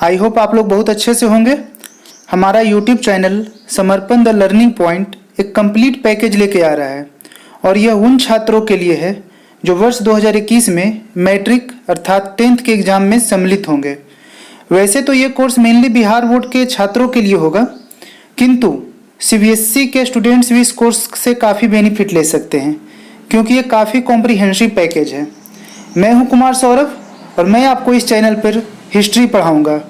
I hope आप लोग बहुत अच्छे से होंगे। हमारा यूट्यूब चैनल समर्पण द लर्निंग पॉइंट एक कंप्लीट पैकेज लेके आ रहा है और यह उन छात्रों के लिए है जो वर्ष 2021 में मैट्रिक अर्थात 10th के एग्ज़ाम में सम्मिलित होंगे। वैसे तो ये कोर्स मेनली बिहार बोर्ड के छात्रों के लिए होगा, किंतु CBSE के स्टूडेंट्स भी इस कोर्स से काफ़ी बेनिफिट ले सकते हैं क्योंकि ये काफ़ी कॉम्प्रिहेंसिव पैकेज है। मैं हूं कुमार सौरभ और मैं आपको इस चैनल पर हिस्ट्री पढ़ाऊंगा।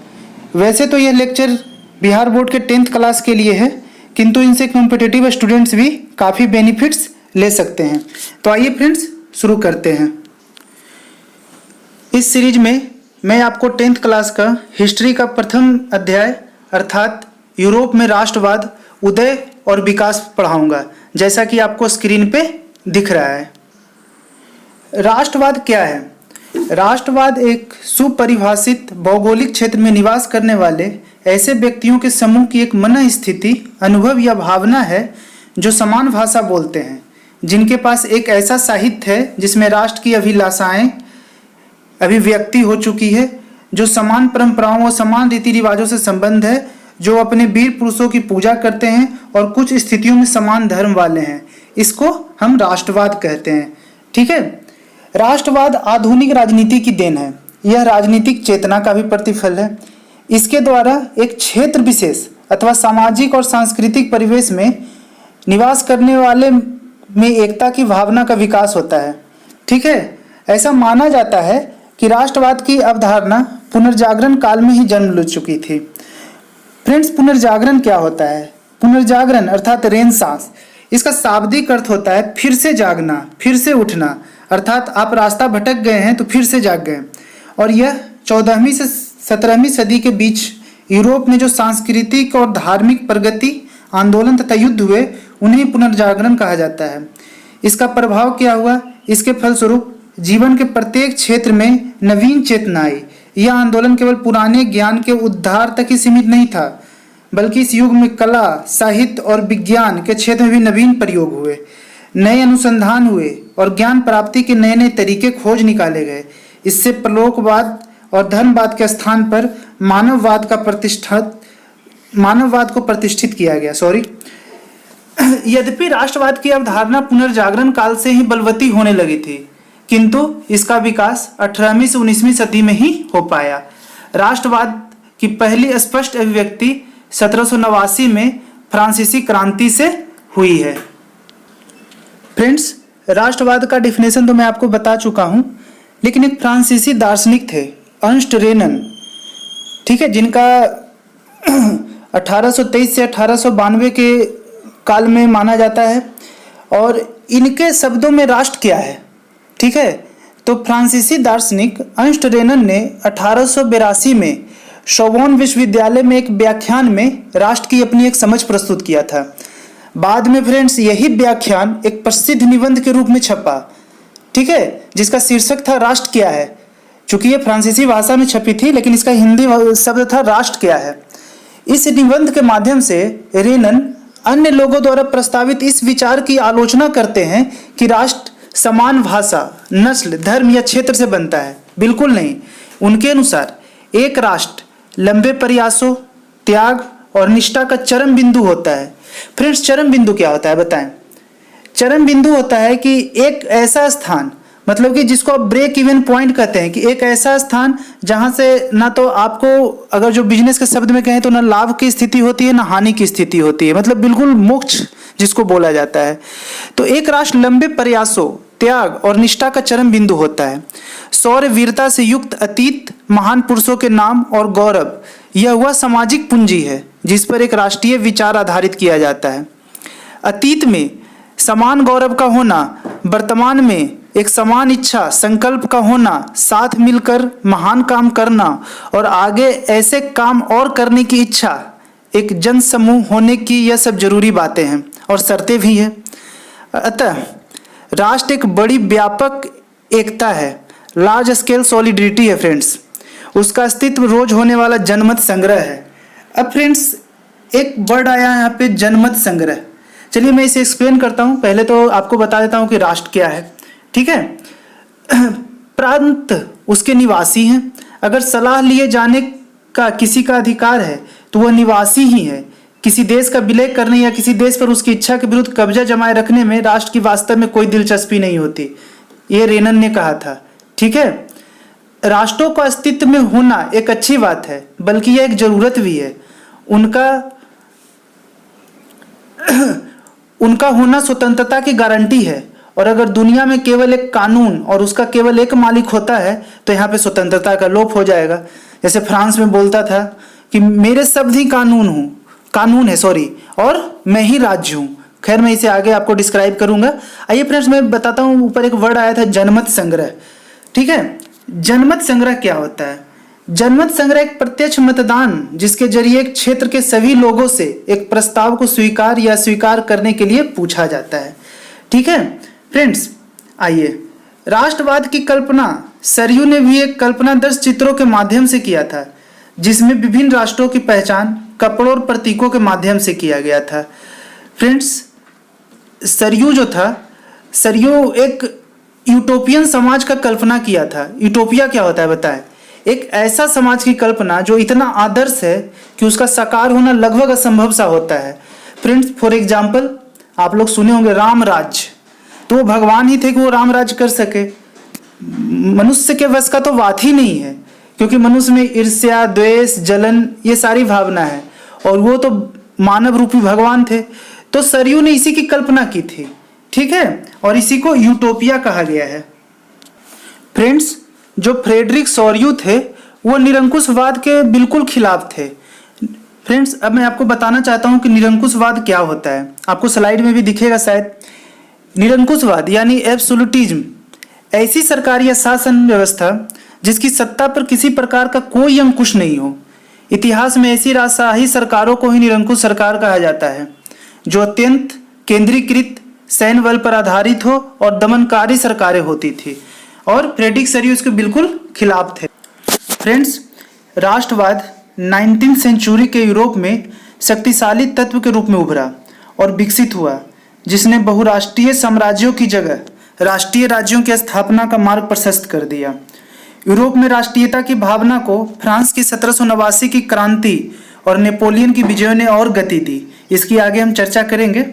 वैसे तो यह लेक्चर बिहार बोर्ड के 10th क्लास के लिए है, किंतु इनसे कॉम्पिटिटिव स्टूडेंट्स भी काफ़ी बेनिफिट्स ले सकते हैं। तो आइए फ्रेंड्स शुरू करते हैं। इस सीरीज में मैं आपको 10th क्लास का हिस्ट्री का प्रथम अध्याय अर्थात यूरोप में राष्ट्रवाद उदय और विकास पढ़ाऊंगा, जैसा कि आपको स्क्रीन पे दिख रहा है। राष्ट्रवाद क्या है? राष्ट्रवाद एक सुपरिभाषित भौगोलिक क्षेत्र में निवास करने वाले ऐसे व्यक्तियों के समूह की एक मन स्थिति, अनुभव या भावना है जो समान भाषा बोलते हैं, जिनके पास एक ऐसा साहित्य है जिसमें राष्ट्र की अभिलाषाएं अभिव्यक्ति हो चुकी है, जो समान परंपराओं और समान रीति रिवाजों से संबंध है, जो अपने वीर पुरुषों की पूजा करते हैं और कुछ स्थितियों में समान धर्म वाले हैं। इसको हम राष्ट्रवाद कहते हैं। ठीक है। राष्ट्रवाद आधुनिक राजनीति की देन है। यह राजनीतिक चेतना का भी प्रतिफल है। इसके द्वारा एक क्षेत्र विशेष अथवा सामाजिक और सांस्कृतिक परिवेश में निवास करने वाले में एकता की भावना का विकास होता है। ठीक है। ऐसा माना जाता है कि राष्ट्रवाद की अवधारणा पुनर्जागरण काल में ही जन्म ले चुकी थी। फ्रेंड्स, पुनर्जागरण क्या होता है? पुनर्जागरण अर्थात रेनेसांस, इसका शाब्दिक अर्थ होता है फिर से जागना, फिर से उठना, अर्थात आप रास्ता भटक गए हैं तो फिर से जाग गए। और यह 14वीं से 17वीं सदी के बीच यूरोप में जो सांस्कृतिक और धार्मिक प्रगति आंदोलन तथा युद्ध हुए, उन्हें पुनर्जागरण कहा जाता है। इसका प्रभाव क्या हुआ? इसके फलस्वरूप जीवन के प्रत्येक क्षेत्र में नवीन चेतना आई। यह आंदोलन केवल पुराने ज्ञान के उद्धार तक ही सीमित नहीं था, बल्कि इस युग में कला, साहित्य और विज्ञान के क्षेत्र में भी नवीन प्रयोग हुए, नए अनुसंधान हुए और ज्ञान प्राप्ति के नए नए तरीके खोज निकाले गए। इससे परलोकवाद और धर्मवाद के स्थान पर मानववाद को प्रतिष्ठित किया गया। यद्यपि राष्ट्रवाद की अवधारणा पुनर्जागरण काल से ही बलवती होने लगी थी, किंतु इसका विकास 18वीं से 19वीं सदी में ही हो पाया। राष्ट्रवाद की पहली स्पष्ट अभिव्यक्ति 1789 में फ्रांसीसी क्रांति से हुई है। फ्रेंड्स, राष्ट्रवाद का डेफिनेशन तो मैं आपको बता चुका हूं, लेकिन एक फ्रांसीसी दार्शनिक थे अर्नस्ट रेनन, ठीक है, जिनका 1823 से 1892 के काल में माना जाता है। और इनके शब्दों में राष्ट्र क्या है? ठीक है, तो फ्रांसीसी दार्शनिक अर्नस्ट रेनन ने 1882 में सोर्बोन विश्वविद्यालय में एक व्याख्यान में राष्ट्र की अपनी एक समझ प्रस्तुत किया था। बाद में फ्रेंड्स यही व्याख्यान एक प्रसिद्ध निबंध के रूप में छपा, ठीक है, जिसका शीर्षक था राष्ट्र क्या है। चूंकि ये फ्रांसीसी भाषा में छपी थी, लेकिन इसका हिंदी शब्द था राष्ट्र क्या है। इस निबंध के माध्यम से रेनन अन्य लोगों द्वारा प्रस्तावित इस विचार की आलोचना करते हैं कि राष्ट्र समान भाषा, नस्ल, धर्म या क्षेत्र से बनता है। बिल्कुल नहीं। उनके अनुसार एक राष्ट्र लंबे प्रयासों, त्याग और निष्ठा का चरम बिंदु होता है। फ्रेंड्स, चरम बिंदु क्या होता है बताएं? चरम बिंदु होता है कि एक ऐसा स्थान, मतलब कि जिसको आप ब्रेक इवन पॉइंट कहते हैं, कि एक ऐसा स्थान जहां से ना तो आपको, अगर जो बिजनेस के शब्द में कहें तो ना लाभ की स्थिति होती है ना हानि की स्थिति होती है, मतलब बिल्कुल मोक्ष जिसको बोला जाता है। तो एक राष्ट्र लंबे प्रयासों, त्याग और निष्ठा का चरम बिंदु होता है। शौर्य वीरता से युक्त अतीत, महान पुरुषों के नाम और गौरव, यह वह सामाजिक पूंजी है जिस पर एक राष्ट्रीय विचार आधारित किया जाता है। अतीत में समान गौरव का होना, वर्तमान में एक समान इच्छा संकल्प का होना, साथ मिलकर महान काम करना और आगे ऐसे काम और करने की इच्छा, एक जन समूह होने की, यह सब जरूरी बातें हैं और शर्तें भी हैं। अतः राष्ट्र एक बड़ी व्यापक एकता है, लार्ज स्केल सॉलिडिटी है फ्रेंड्स। उसका अस्तित्व रोज होने वाला जनमत संग्रह है। अब फ्रेंड्स एक वर्ड आया यहाँ पे, जनमत संग्रह। चलिए मैं इसे एक्सप्लेन करता हूँ। पहले तो आपको बता देता हूँ कि राष्ट्र क्या है। ठीक है। प्रांत उसके निवासी हैं। अगर सलाह लिए जाने का किसी का अधिकार है तो वह निवासी ही है। किसी देश का विलय करने या किसी देश पर उसकी इच्छा के विरुद्ध कब्जा जमाए रखने में राष्ट्र की वास्तव में कोई दिलचस्पी नहीं होती, ये रेनन ने कहा था। ठीक है, राष्ट्रों का अस्तित्व में होना एक अच्छी बात है, बल्कि यह एक जरूरत भी है। उनका होना स्वतंत्रता की गारंटी है, और अगर दुनिया में केवल एक कानून और उसका केवल एक मालिक होता है तो यहाँ पे स्वतंत्रता का लोप हो जाएगा। जैसे फ्रांस में बोलता था कि मेरे शब्द ही कानून है और मैं ही राज्य हूँ। खैर मैं इसे आगे आपको डिस्क्राइब करूंगा। आइए फ्रेंड्स, मैं बताता हूँ, ऊपर एक वर्ड आया था जनमत संग्रह। ठीक है, जनमत संग्रह क्या होता है? जनमत संग्रह एक प्रत्यक्ष मतदान जिसके जरिए एक क्षेत्र के सभी लोगों से एक प्रस्ताव को स्वीकार या अस्वीकार करने के लिए पूछा जाता है। ठीक है फ्रेंड्स, आइए, राष्ट्रवाद की कल्पना सरयू ने भी एक कल्पनादर्श चित्रों के माध्यम से किया था, जिसमें विभिन्न राष्ट्रों की पहचान कपड़ों और प्रतीकों के माध्यम से किया गया था। फ्रेंड्स, सरयू एक यूटोपियन समाज का कल्पना किया था। यूटोपिया क्या होता है बताएं? एक ऐसा समाज की कल्पना जो इतना आदर्श है कि उसका साकार होना लगभग असंभव सा होता है। फ्रेंड्स, फॉर एग्जाम्पल आप लोग सुने होंगे राम राज्य, तो वो भगवान ही थे कि वो राम राज्य कर सके। मनुष्य के वश का तो बात ही नहीं है, क्योंकि मनुष्य में ईर्ष्या, द्वेष, जलन ये सारी भावना है, और वो तो मानव रूपी भगवान थे। तो सरयू ने इसी की कल्पना की थी। ठीक है, और इसी को यूटोपिया कहा गया है। फ्रेंड्स, जो फ्रेडरिक सोर्यू थे वो निरंकुशवाद के बिल्कुल खिलाफ थे। फ्रेंड्स, अब मैं आपको बताना चाहता हूं कि निरंकुशवाद क्या होता है। आपको स्लाइड में भी दिखेगा शायद। निरंकुशवाद यानी एब्सोल्यूटिज्म, ऐसी सरकार या शासन व्यवस्था जिसकी सत्ता पर किसी प्रकार का कोई अंकुश नहीं हो। इतिहास में ऐसी राजशाही सरकारों को ही निरंकुश सरकार कहा जाता है, जो अत्यंत केंद्रीकृत, सैन्य बल पर आधारित हो और दमनकारी सरकारें होती थी। और फ्रेडरिक सरयू इसके बिल्कुल खिलाफ थे। फ्रेंड्स, राष्ट्रवाद 19वीं सेंचुरी के यूरोप में शक्तिशाली तत्व के रूप में उभरा और विकसित हुआ, जिसने बहुराष्ट्रीय साम्राज्यों की जगह राष्ट्रीय राज्यों की स्थापना का मार्ग प्रशस्त कर दिया। यूरोप में राष्ट्रीयता की भावना को फ्रांस की 1789 की क्रांति और नेपोलियन की विजयों ने और गति दी। इसकी आगे हम चर्चा करेंगे।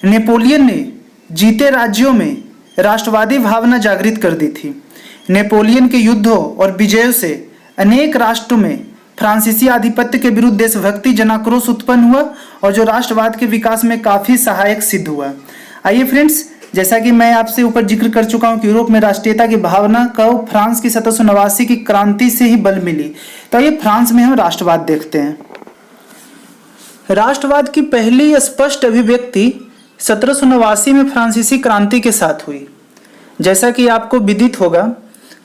नेपोलियन ने जीते राज्यों में राष्ट्रवादी भावना जागृत कर दी थी। नेपोलियन के युद्धों और विजयों से अनेक राष्ट्रों में फ्रांसीसी आधिपत्य के विरुद्ध देशभक्ति जनाक्रोश उत्पन्न हुआ, और जो राष्ट्रवाद के विकास में काफी सहायक सिद्ध हुआ। आइए फ्रेंड्स, जैसा कि मैं आपसे ऊपर जिक्र कर चुका हूं कि यूरोप में राष्ट्रीयता की भावना को फ्रांस की 1789 की क्रांति से ही बल मिली। तो आइए फ्रांस में हम राष्ट्रवाद देखते हैं। राष्ट्रवाद की पहली स्पष्ट अभिव्यक्ति 1789 में फ्रांसीसी क्रांति के साथ हुई। जैसा कि आपको विदित होगा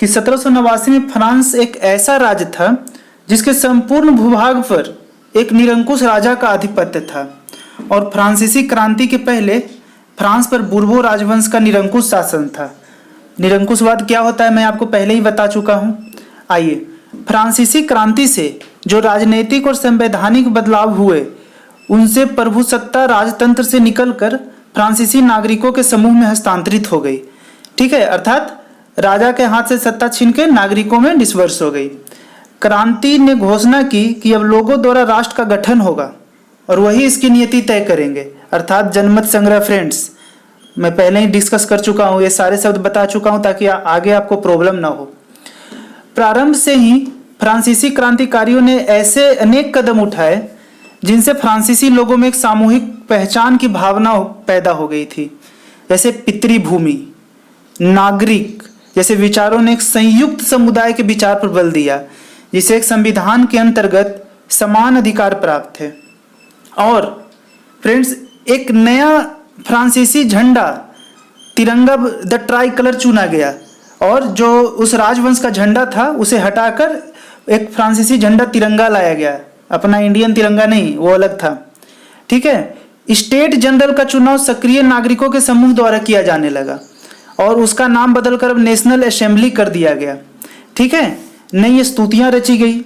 कि 1789 में फ्रांस एक ऐसा राज्य था जिसके संपूर्ण भूभाग पर एक निरंकुश राजा का आधिपत्य था, और फ्रांसीसी क्रांति के पहले फ्रांस पर बुर्बो राजवंश का निरंकुश शासन था। निरंकुशवाद क्या होता है मैं आपको पहले ही बता चुका हूं। आइए, फ्रांसीसी क्रांति से जो राजनीतिक और संवैधानिक बदलाव हुए, उनसे प्रभुसत्ता राजतंत्र से निकलकर फ्रांसीसी नागरिकों के समूह में हस्तांतरित हो गई। ठीक है, अर्थात राजा के हाथ से सत्ता छीन के नागरिकों में डिस्पर्स हो गई। क्रांति ने घोषणा की कि अब लोगों द्वारा राष्ट्र का गठन होगा और वही इसकी नियति तय करेंगे, अर्थात जनमत संग्रह। फ्रेंड्स, मैं पहले ही डिस्कस कर चुका हूँ, ये सारे शब्द बता चुका हूँ ताकि आगे आपको प्रॉब्लम ना हो। प्रारंभ से ही फ्रांसीसी क्रांतिकारियों ने ऐसे अनेक कदम उठाए जिनसे फ्रांसीसी लोगों में एक सामूहिक पहचान की भावना पैदा हो गई थी। जैसे पितृभूमि, नागरिक जैसे विचारों ने एक संयुक्त समुदाय के विचार पर बल दिया, जिसे एक संविधान के अंतर्गत समान अधिकार प्राप्त थे। और फ्रेंड्स, एक नया फ्रांसीसी झंडा तिरंगा, द ट्राई कलर चुना गया, और जो उस राजवंश का झंडा था उसे हटाकर एक फ्रांसीसी झंडा तिरंगा लाया गया। अपना इंडियन तिरंगा नहीं, वो अलग था। ठीक है, स्टेट जनरल का चुनाव सक्रिय नागरिकों के समूह द्वारा किया जाने लगा, और उसका नाम बदलकर अब नेशनल असेंबली कर दिया गया। ठीक है, नई स्तुतियां रची गई,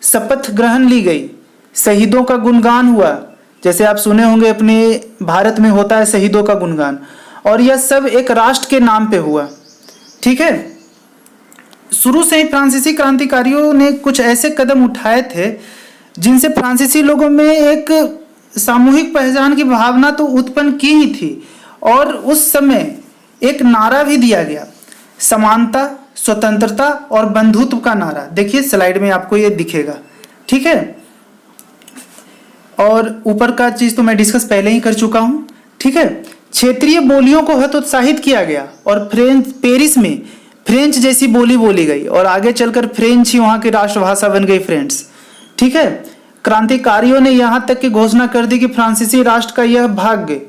शपथ ग्रहण ली गई, शहीदों का गुणगान हुआ, जैसे आप सुने होंगे अपने भारत में होता है शहीदों का गुणगान, और यह सब एक राष्ट्र के नाम पे हुआ। ठीक है, शुरू से ही फ्रांसीसी क्रांतिकारियों ने कुछ ऐसे कदम उठाए थे जिनसे फ्रांसीसी लोगों में एक सामूहिक पहचान की भावना तो उत्पन्न की ही थी, और उस समय एक नारा भी दिया गया, समानता, स्वतंत्रता और बंधुत्व का नारा। देखिए स्लाइड में आपको ये दिखेगा, ठीक है। और ऊपर का चीज तो मैं डिस्कस पहले ही कर चुका हूं, ठीक है। क्षेत्रीय बोलियों को हतोत्साहित किया गया और पेरिस में फ्रेंच जैसी बोली बोली गई, और आगे चलकर फ्रेंच ही वहां की राष्ट्रभाषा बन गई, फ्रेंड्स, ठीक है। क्रांतिकारियों ने यहां तक की घोषणा कर दी कि फ्रांसीसी राष्ट्र का यह भाग्य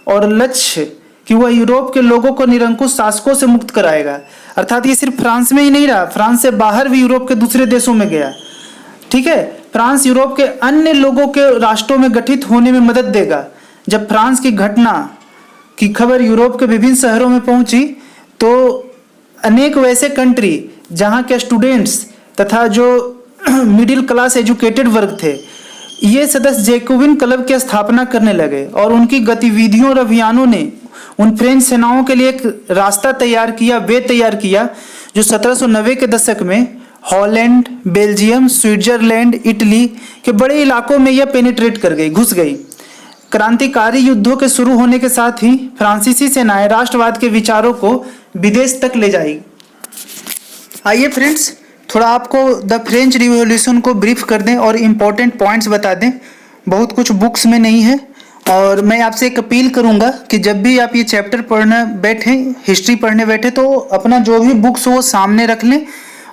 और लक्ष्य कि वह यूरोप के लोगों को निरंकुश शासकों से मुक्त कराएगा। अर्थात ये सिर्फ फ्रांस में ही नहीं रहा, फ्रांस से बाहर भी यूरोप के दूसरे देशों में गया, ठीक है। फ्रांस यूरोप के अन्य लोगों के राष्ट्रों में गठित होने में मदद देगा। जब फ्रांस की घटना की खबर यूरोप के विभिन्न शहरों में पहुंची तो अनेक वैसे कंट्री जहां के स्टूडेंट्स तथा जो मिडिल क्लास एजुकेटेड वर्ग थे, ये सदस्य जैकोबिन क्लब की स्थापना करने लगे, और उनकी गतिविधियों और अभियानों ने उन फ्रेंच सेनाओं के लिए एक रास्ता तैयार किया जो 1790 के दशक में हॉलैंड, बेल्जियम, स्विट्जरलैंड, इटली के बड़े इलाकों में यह पेनिट्रेट कर गई, घुस गई। क्रांतिकारी युद्धों के शुरू होने के साथ ही फ्रांसीसी सेनाएं राष्ट्रवाद के विचारों को विदेश तक ले जाएगी। आइए फ्रेंड्स, थोड़ा आपको द फ्रेंच रिवॉल्यूशन को ब्रीफ कर दें और इम्पोर्टेंट पॉइंट्स बता दें। बहुत कुछ बुक्स में नहीं है, और मैं आपसे एक अपील करूंगा कि जब भी आप ये चैप्टर पढ़ने बैठे, हिस्ट्री पढ़ने बैठे, तो अपना जो भी बुक्स हो वो सामने रख लें,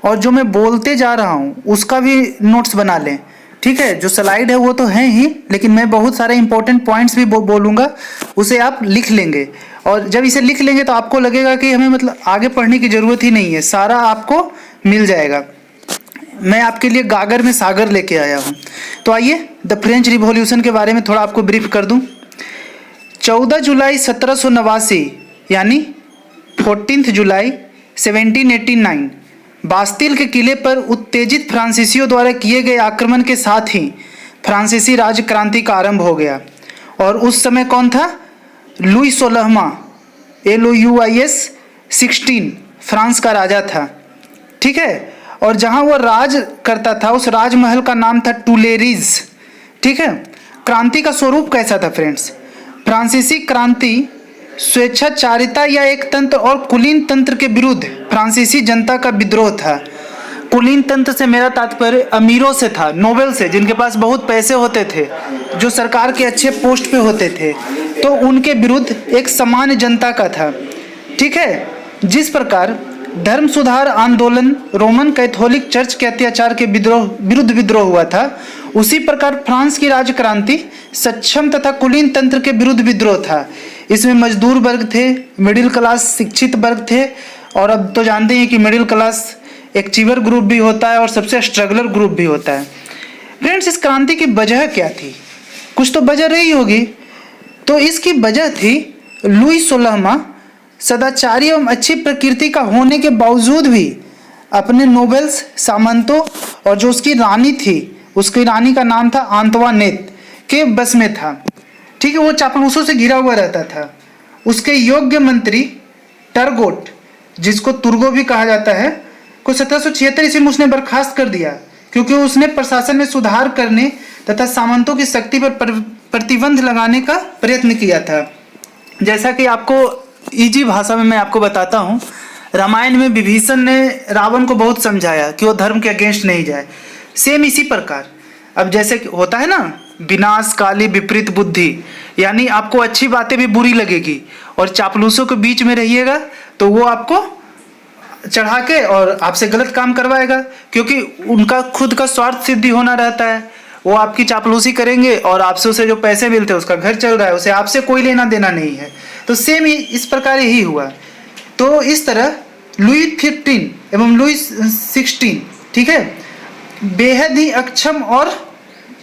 और जो मैं बोलते जा रहा हूँ उसका भी नोट्स बना लें, ठीक है। जो स्लाइड है वो तो है ही, लेकिन मैं बहुत सारे इंपॉर्टेंट पॉइंट्स भी बोलूँगा, उसे आप लिख लेंगे। और जब इसे लिख लेंगे तो आपको लगेगा कि हमें मतलब आगे पढ़ने की ज़रूरत ही नहीं है, सारा आपको मिल जाएगा। मैं आपके लिए गागर में सागर लेके आया हूँ। तो आइए द फ्रेंच रिवॉल्यूशन के बारे में थोड़ा आपको ब्रीफ कर दूँ। 14 जुलाई 1789 यानी 14 जुलाई 1789 बास्तिल के किले पर उत्तेजित फ्रांसीसियों द्वारा किए गए आक्रमण के साथ ही फ्रांसीसी राज्य क्रांति का आरंभ हो गया। और उस समय कौन था? लुई 16वां, LOUIS 16 फ्रांस का राजा था, ठीक है। और जहां वह राज करता था उस राजमहल का नाम था टुलेरीज, ठीक है। क्रांति का स्वरूप कैसा था फ्रेंड्स? फ्रांसीसी क्रांति स्वेच्छाचारिता या एक तंत्र और कुलीन तंत्र के विरुद्ध फ्रांसीसी जनता का विद्रोह था। कुलीन तंत्र से मेरा तात्पर्य अमीरों से था, नोबल से, जिनके पास बहुत पैसे होते थे, जो सरकार के अच्छे पोस्ट पे होते थे, तो उनके विरुद्ध एक सामान्य जनता का था, ठीक है। जिस प्रकार धर्म सुधार आंदोलन रोमन कैथोलिक चर्च के अत्याचार के विरुद्ध विद्रोह हुआ था, उसी प्रकार फ्रांस की राज्य क्रांति सक्षम तथा कुलीन तंत्र के विरुद्ध विद्रोह था। इसमें मजदूर वर्ग थे, मिडिल क्लास शिक्षित वर्ग थे, और अब तो जानते हैं कि मिडिल क्लास एक अचीवर ग्रुप भी होता है और सबसे स्ट्रगलर ग्रुप भी होता है। फ्रेंड्स, इस क्रांति की वजह क्या थी? कुछ तो वजह रही होगी। तो इसकी वजह थी लुई 16वां सदाचारी एवं अच्छी प्रकृति का होने के बावजूद भी अपने नोबल्स, सामंतों और जो उसकी रानी थी, उसकी रानी का नाम था आंतवानेत, के बस में था, ठीक है। वो चापलूसों से घिरा हुआ रहता था। उसके योग्य मंत्री टरगोट, जिसको तुर्गो भी कहा जाता है, को 1776 ईस्वी में उसने बर्खास्त कर दिया, क्योंकि उसने प्रशासन में सुधार करने तथा सामंतों की शक्ति पर प्रतिबंध लगाने का प्रयत्न किया था। जैसा कि आपको इजी भाषा में मैं आपको बताता हूँ, रामायण में विभीषण ने रावण को बहुत समझाया कि वो धर्म के अगेंस्ट नहीं जाए। सेम इसी प्रकार अब जैसे होता है ना, विनाश काली विपरीत बुद्धि, यानी आपको अच्छी बातें भी बुरी लगेगी और चापलूसों के बीच में रहिएगा तो वो आपको चढ़ा के और आपसे गलत काम करवाएगा, क्योंकि उनका खुद का स्वार्थ सिद्धि होना रहता है। वो आपकी चापलूसी करेंगे और आपसे उसे जो पैसे मिलते हैं, उसका घर चल रहा है, उसे आपसे कोई लेना देना नहीं है। तो सेम ही इस प्रकार यही हुआ। तो इस तरह लुई 15 एवं लुई 16, ठीक है, बेहद ही अक्षम और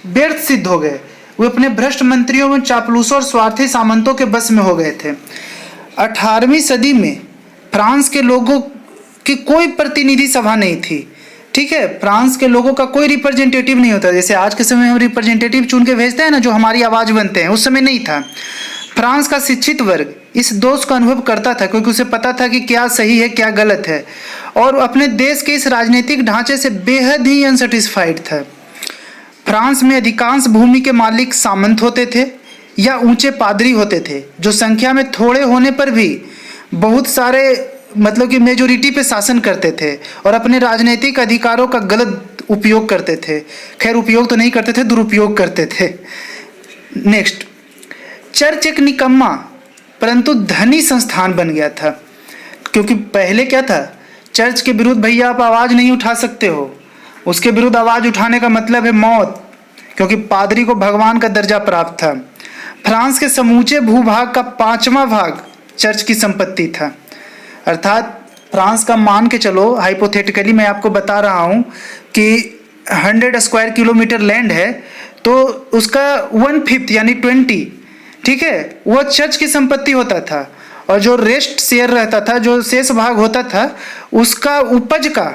व्यर्थ सिद्ध हो गए। वे अपने भ्रष्ट मंत्रियों में चापलूसों और स्वार्थी सामंतों के बस में हो गए थे। 18वीं सदी में फ्रांस के लोगों की कोई प्रतिनिधि सभा नहीं थी, ठीक है। फ्रांस के लोगों का कोई रिप्रेजेंटेटिव नहीं होता, जैसे आज के समय हम रिप्रेजेंटेटिव चुन के भेजते हैं ना, जो हमारी आवाज़ बनते हैं, उस समय नहीं था। फ्रांस का शिक्षित वर्ग इस दोष का अनुभव करता था, क्योंकि उसे पता था कि क्या सही है क्या गलत है, और अपने देश के इस राजनीतिक ढांचे से बेहद ही अनसेटिस्फाइड था। फ्रांस में अधिकांश भूमि के मालिक सामंत होते थे या ऊंचे पादरी होते थे, जो संख्या में थोड़े होने पर भी बहुत सारे मतलब कि मेजोरिटी पे शासन करते थे और अपने राजनीतिक अधिकारों का गलत उपयोग करते थे। खैर उपयोग तो नहीं करते थे, दुरुपयोग करते थे। नेक्स्ट, चर्च एक निकम्मा परंतु धनी संस्थान बन गया था, क्योंकि पहले क्या था, चर्च के विरुद्ध भैया आप आवाज़ नहीं उठा सकते हो, उसके विरुद्ध आवाज़ उठाने का मतलब है मौत, क्योंकि पादरी को भगवान का दर्जा प्राप्त था। फ्रांस के समूचे भूभाग का 5वां भाग चर्च की संपत्ति था। अर्थात फ्रांस का मान के चलो, हाइपोथेटिकली मैं आपको बता रहा हूँ कि 100 स्क्वायर किलोमीटर लैंड है, तो उसका 1/5 यानी 20, ठीक है, वो चर्च की संपत्ति होता था। और जो रेस्ट शेयर रहता था, जो शेष भाग होता था, उसका उपज का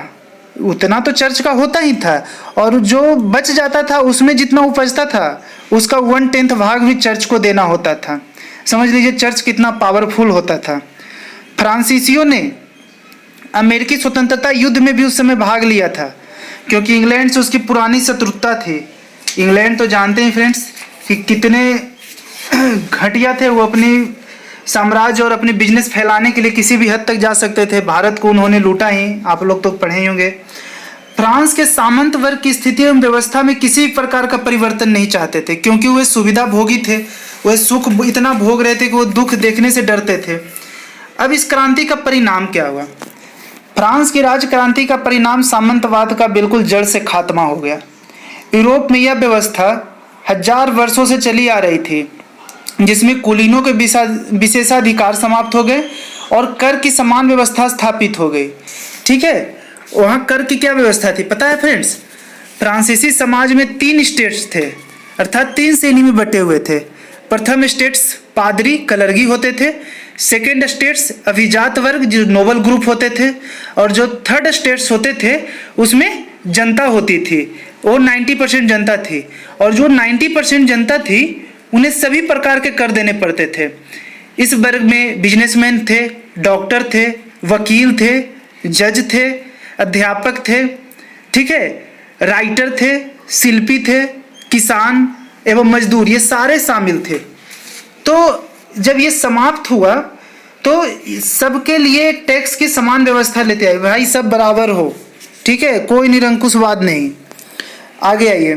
उतना तो चर्च का होता ही था, और जो बच जाता था उसमें जितना उपजता था उसका 1/10 भाग भी चर्च को देना होता था। समझ लीजिए चर्च कितना पावरफुल होता था। फ्रांसीसियों ने अमेरिकी स्वतंत्रता युद्ध में भी उस समय भाग लिया था, क्योंकि इंग्लैंड से उसकी पुरानी शत्रुता थी। इंग्लैंड तो जानते हैं फ्रेंड्स कि कितने घटिया थे, वो अपनी साम्राज्य और अपने बिजनेस फैलाने के लिए किसी भी हद तक जा सकते थे। भारत को उन्होंने लूटा ही, आप लोग तो पढ़े ही होंगे। फ्रांस के सामंत वर्ग की स्थिति एवं व्यवस्था में किसी प्रकार का परिवर्तन नहीं चाहते थे, क्योंकि वे सुविधा भोगी थे, वे सुख इतना भोग रहे थे कि वो दुख देखने से डरते थे। अब इस क्रांति का परिणाम क्या हुआ? फ्रांस की राज क्रांति का परिणाम सामंतवाद का बिल्कुल जड़ से खात्मा हो गया। यूरोप में यह व्यवस्था 1000 वर्षों से चली आ रही थी, जिसमें कुलीनों के विशेषाधिकार समाप्त हो गए और कर की समान व्यवस्था स्थापित हो गई। ठीक है, वहाँ कर की क्या व्यवस्था थी पता है फ्रेंड्स? फ्रांसीसी समाज में 3 स्टेट्स थे, अर्थात 3 श्रेणी में बटे हुए थे। प्रथम स्टेट्स पादरी कलरगी होते थे, सेकेंड स्टेट्स अभिजात वर्ग जो नोबल ग्रुप होते थे, और जो थर्ड स्टेट्स होते थे उसमें जनता होती थी, वो 90% जनता थी। और जो 90% जनता थी उन्हें सभी प्रकार के कर देने पड़ते थे। इस वर्ग में बिजनेसमैन थे, डॉक्टर थे, वकील थे, जज थे, अध्यापक थे, ठीक है, राइटर थे, शिल्पी थे, किसान एवं मजदूर, ये सारे शामिल थे। तो जब ये समाप्त हुआ तो सबके लिए टैक्स की समान व्यवस्था लेते आए, भाई सब बराबर हो, ठीक है, कोई निरंकुशवाद नहीं। आगे आइए,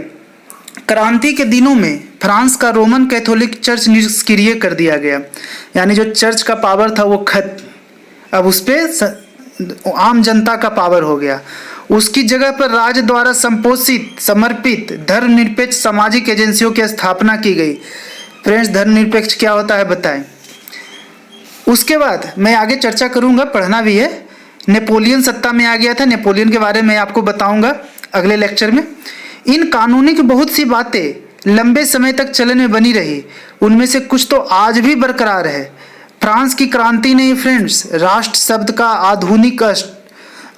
क्रांति के दिनों में फ्रांस का रोमन कैथोलिक चर्च निष्क्रिय कर दिया गया, यानी जो चर्च का पावर था वो खत्म, अब उस पर आम जनता का पावर हो गया। उसकी जगह पर राज्य द्वारा संपोषित समर्पित धर्मनिरपेक्ष सामाजिक एजेंसियों की स्थापना की गई। फ्रेंड्स, धर्मनिरपेक्ष क्या होता है बताएं? उसके बाद मैं आगे चर्चा करूंगा, पढ़ना भी है। नेपोलियन सत्ता में आ गया था, नेपोलियन के बारे में आपको बताऊंगा अगले लेक्चर में। इन कानूनी की बहुत सी बातें लंबे समय तक चलन में बनी रही, उनमें से कुछ तो आज भी बरकरार है। फ्रांस की क्रांति ने फ्रेंड्स राष्ट्र शब्द का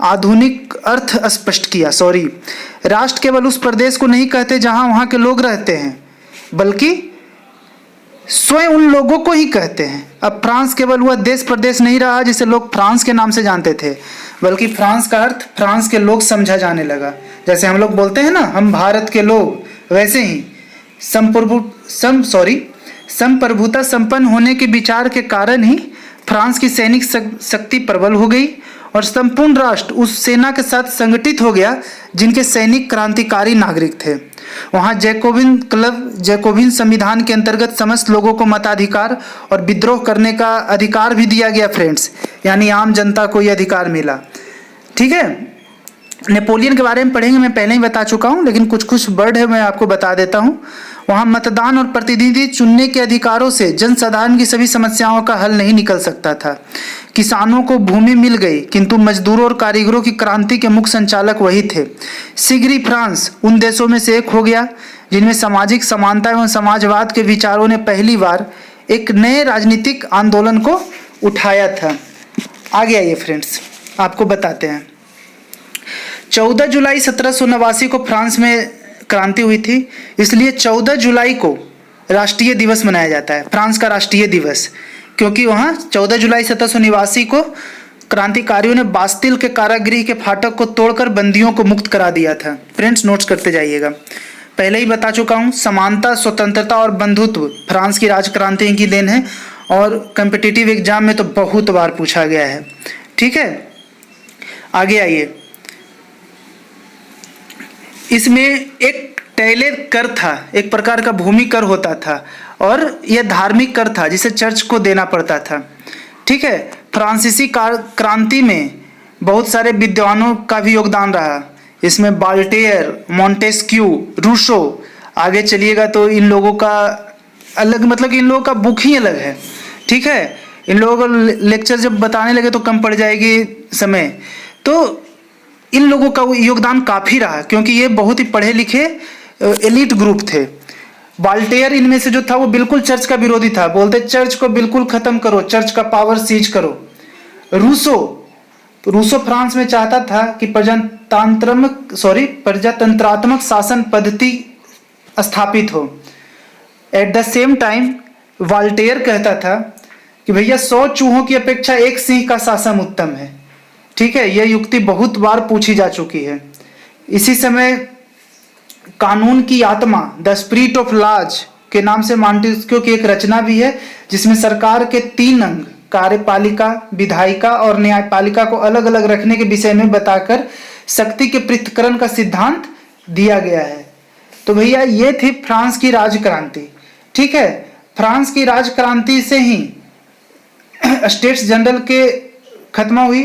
आधुनिक अर्थ स्पष्ट किया। राष्ट्र केवल उस प्रदेश को नहीं कहते जहां वहां के लोग रहते हैं, बल्कि स्वयं उन लोगों को ही कहते हैं। अब फ्रांस केवल वह देश प्रदेश नहीं रहा जिसे लोग फ्रांस के नाम से जानते थे, बल्कि फ्रांस का अर्थ फ्रांस के लोग समझा जाने लगा। जैसे हम लोग बोलते हैं ना, हम भारत के लोग, वैसे ही संप्रभुता संपन्न होने के विचार के कारण ही फ्रांस की सैनिक शक्ति प्रबल हो गई और संपूर्ण राष्ट्र उस सेना के साथ संगठित हो गया जिनके सैनिक क्रांतिकारी नागरिक थे। वहाँ जैकोबिन संविधान के अंतर्गत समस्त लोगों को मताधिकार और विद्रोह करने का अधिकार भी दिया गया फ्रेंड्स, यानी आम जनता को यह अधिकार मिला। ठीक है, नेपोलियन के बारे में पढ़ेंगे, मैं पहले ही बता चुका हूँ, लेकिन कुछ वर्ड है मैं आपको बता देता हूँ। वहाँ मतदान और प्रतिनिधि चुनने के अधिकारों से जनसाधारण की सभी समस्याओं का हल नहीं निकल सकता था। किसानों को भूमि मिल गई, किंतु मजदूरों और कारीगरों की क्रांति के मुख्य संचालक वही थे। शीघ्र ही फ्रांस उन देशों में से एक हो गया जिनमें सामाजिक समानता एवं समाजवाद के विचारों ने पहली बार एक नए राजनीतिक आंदोलन को उठाया था। आगे आइए फ्रेंड्स, आपको बताते हैं। 14 जुलाई 1789 को फ्रांस में क्रांति हुई थी, इसलिए 14 जुलाई को राष्ट्रीय दिवस मनाया जाता है, फ्रांस का राष्ट्रीय दिवस, क्योंकि वहाँ 14 जुलाई 1789 को क्रांतिकारियों ने बास्तिल के कारागृह के फाटक को तोड़कर बंदियों को मुक्त करा दिया था। फ्रेंड्स नोट्स करते जाइएगा। पहले ही बता चुका हूँ, समानता, स्वतंत्रता और बंधुत्व फ्रांस की राजक्रांति की देन है और कम्पिटिटिव एग्जाम में तो बहुत बार पूछा गया है। ठीक है, आगे आइए। इसमें एक टैले कर था, एक प्रकार का भूमि कर होता था और यह धार्मिक कर था जिसे चर्च को देना पड़ता था। ठीक है, फ्रांसीसी क्रांति में बहुत सारे विद्वानों का भी योगदान रहा। इसमें बाल्टेयर, मॉन्टेस्क्यू, रूसो, आगे चलिएगा तो इन लोगों का अलग, मतलब इन लोगों का बुक ही अलग है। ठीक है, इन लोगों को लेक्चर जब बताने लगे तो कम पड़ जाएगी समय। तो इन लोगों का योगदान काफ़ी रहा क्योंकि ये बहुत ही पढ़े लिखे एलिट ग्रुप थे। बाल्टेयर इनमें से जो था वो बिल्कुल चर्च का विरोधी था, बोलते चर्च को बिल्कुल खत्म करो, चर्च का पावर सीज करो। रूसो फ्रांस में चाहता था कि प्रजातंत्रात्मक शासन पद्धति स्थापित हो। At the same time Voltaire कहता था कि भैया 100 चूहों की अपेक्षा एक सिंह का शासन उत्तम है। ठीक है, यह युक्ति बहुत बार पूछी जा चुकी है। इसी समय कानून की आत्मा, द स्पिरिट ऑफ लॉज के नाम से मॉन्टेस्क्यू की एक रचना भी है जिसमें सरकार के 3 अंग, कार्यपालिका, विधायिका और न्यायपालिका को अलग अलग रखने के विषय में बताकर शक्ति के पृथक्करण का सिद्धांत दिया गया है। तो भैया ये थी फ्रांस की राजक्रांति। ठीक है, फ्रांस की राजक्रांति से ही स्टेट्स जनरल के खत्म हुई।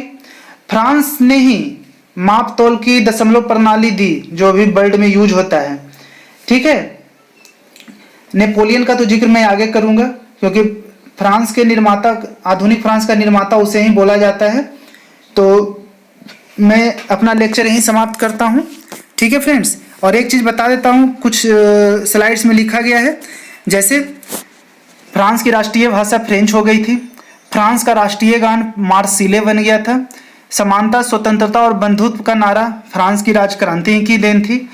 फ्रांस ने ही माप तोल की दशमलव प्रणाली दी जो अभी वर्ल्ड में यूज होता है। ठीक है, नेपोलियन का तो जिक्र मैं आगे करूंगा क्योंकि फ्रांस के निर्माता, आधुनिक फ्रांस का निर्माता उसे ही बोला जाता है। तो मैं अपना लेक्चर यहीं समाप्त करता हूं। ठीक है फ्रेंड्स, और एक चीज़ बता देता हूं, कुछ स्लाइड्स में लिखा गया है। जैसे फ्रांस की राष्ट्रीय भाषा फ्रेंच हो गई थी, फ्रांस का राष्ट्रीय गान मार्सिले बन गया था, समानता, स्वतंत्रता और बंधुत्व का नारा फ्रांस की राजक्रांति की देन थी,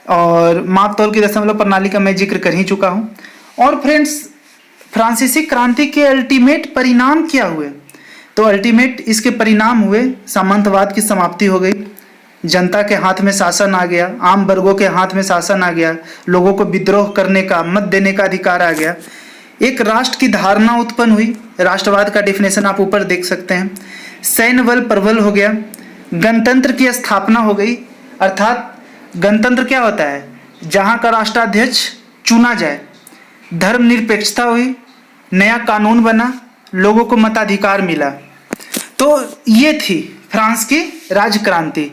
और माप तोल की दशमलव प्रणाली का मैं जिक्र कर ही चुका हूँ। और फ्रेंड्स, फ्रांसीसी क्रांति के अल्टीमेट परिणाम क्या हुए? तो अल्टीमेट इसके परिणाम हुए, सामंतवाद की समाप्ति हो गई, जनता के हाथ में शासन आ गया, आम वर्गों के हाथ में शासन आ गया, लोगों को विद्रोह करने का, मत देने का अधिकार आ गया, एक राष्ट्र की धारणा उत्पन्न हुई। राष्ट्रवाद का डिफिनेशन आप ऊपर देख सकते हैं। सैन्य बल प्रबल हो गया, गणतंत्र की स्थापना हो गई। अर्थात गणतंत्र क्या होता है? जहां का राष्ट्राध्यक्ष चुना जाए। धर्मनिरपेक्षता हुई, नया कानून बना, लोगों को मताधिकार मिला। तो ये थी फ्रांस की राजक्रांति।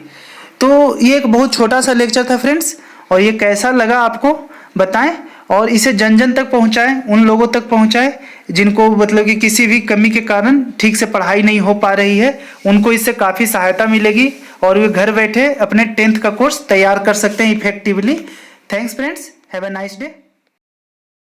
तो ये एक बहुत छोटा सा लेक्चर था फ्रेंड्स, और ये कैसा लगा आपको बताएं, और इसे जन जन तक पहुंचाएं, उन लोगों तक पहुंचाएं जिनको मतलब कि किसी भी कमी के कारण ठीक से पढ़ाई नहीं हो पा रही है। उनको इससे काफ़ी सहायता मिलेगी और वे घर बैठे अपने 10th का कोर्स तैयार कर सकते हैं effectively. Thanks friends, have a nice day.